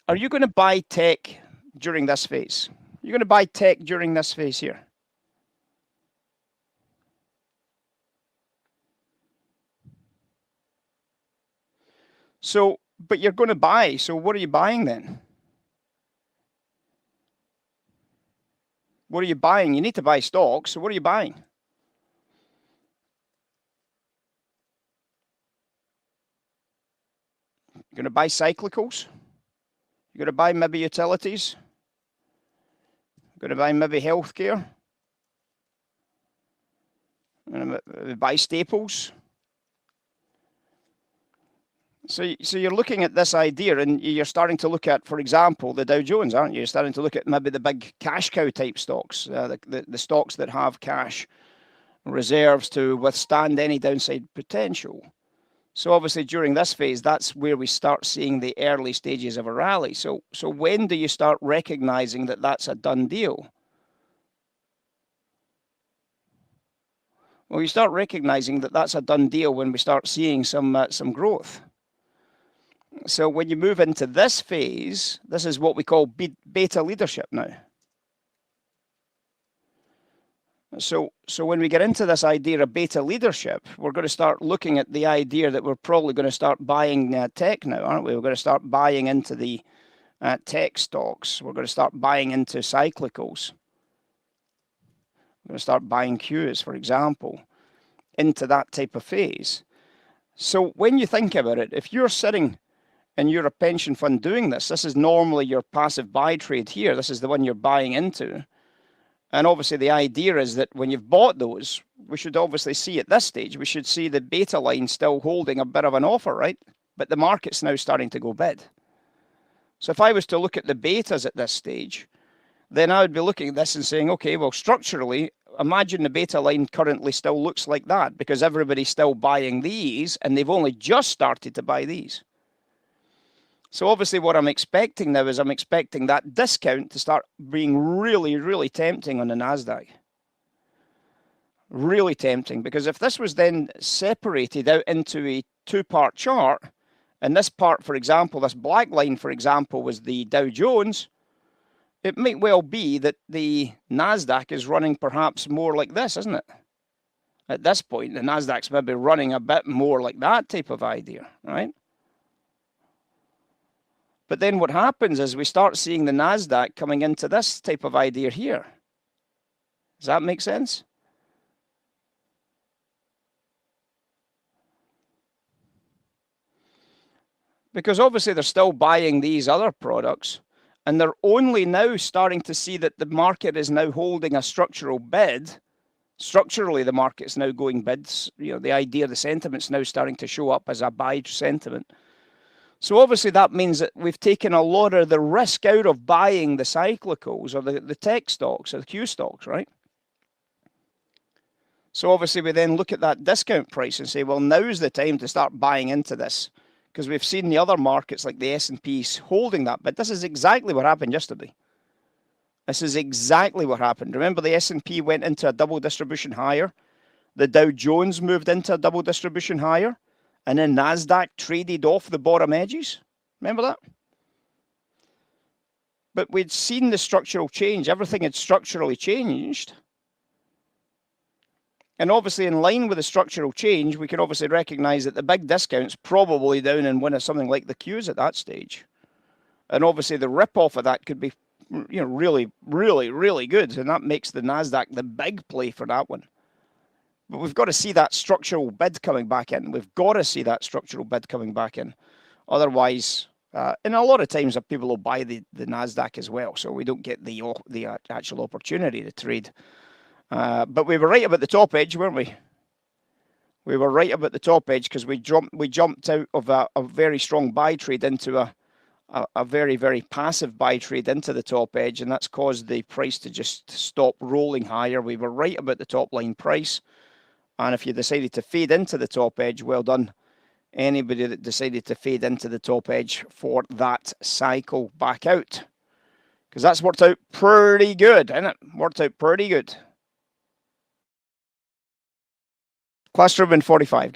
Are you going to buy tech during this phase? You're going to buy tech during this phase here. So, but you're going to buy. So what are you buying then? What are you buying? You need to buy stocks. So what are you buying? You're going to buy cyclicals. You're going to buy maybe utilities. You're going to buy maybe healthcare. You're going to buy staples. So you're looking at this idea, and you're starting to look at, for example, the Dow Jones, aren't you? You're starting to look at maybe the big cash cow type stocks, the stocks that have cash reserves to withstand any downside potential. So obviously during this phase, that's where we start seeing the early stages of a rally. So when do you start recognizing that that's a done deal? Well, you start recognizing that that's a done deal when we start seeing some growth. So when you move into this phase, this is what we call beta leadership now. So when we get into this idea of beta leadership, we're going to start looking at the idea that we're probably going to start buying tech now, aren't we? We're going to start buying into the tech stocks. We're going to start buying into cyclicals. We're going to start buying Qs, for example, into that type of phase. So when you think about it, if you're sitting and you're a pension fund doing this, this is normally your passive buy trade here. This is the one you're buying into. And obviously the idea is that when you've bought those, we should obviously see at this stage, we should see the beta line still holding a bit of an offer, right? But the market's now starting to go bid. So if I was to look at the betas at this stage, then I would be looking at this and saying, okay, well, structurally, imagine the beta line currently still looks like that because everybody's still buying these and they've only just started to buy these. So obviously what I'm expecting now is I'm expecting that discount to start being really, really tempting on the Nasdaq. Really tempting, because if this was then separated out into a two-part chart, and this part, for example, this black line, for example, was the Dow Jones, it might well be that the Nasdaq is running perhaps more like this, isn't it? At this point, the Nasdaq's maybe running a bit more like that type of idea, right? But then what happens is we start seeing the Nasdaq coming into this type of idea here. Does that make sense? Because obviously they're still buying these other products, and they're only now starting to see that the market is now holding a structural bid. Structurally, the market's now going bids. You know, the idea, the sentiment's now starting to show up as a buy sentiment. So obviously that means that we've taken a lot of the risk out of buying the cyclicals or the tech stocks or the Q stocks, right? So obviously we then look at that discount price and say, well, now's the time to start buying into this, because we've seen the other markets like the S&P holding that. But this is exactly what happened yesterday. This is exactly what happened. Remember, the S&P went into a double distribution higher. The Dow Jones moved into a double distribution higher. And then Nasdaq traded off the bottom edges. Remember that? But we'd seen the structural change. Everything had structurally changed. And obviously, in line with the structural change, we can obviously recognize that the big discount's probably down in one of something like the Qs at that stage. And obviously, the rip-off of that could be, you know, really, really, really good. And that makes the Nasdaq the big play for that one. But we've got to see that structural bid coming back in. We've got to see that structural bid coming back in. Otherwise, and a lot of times people will buy the Nasdaq as well, so we don't get the actual opportunity to trade. But we were right about the top edge, weren't we? We were right about the top edge because we jumped out of a very strong buy trade into a very, very passive buy trade into the top edge, and that's caused the price to just stop rolling higher. We were right about the top line price. And if you decided to fade into the top edge, well done. Anybody that decided to fade into the top edge for that cycle back out. Because that's worked out pretty good, isn't it? Worked out pretty good. Classroom in 45.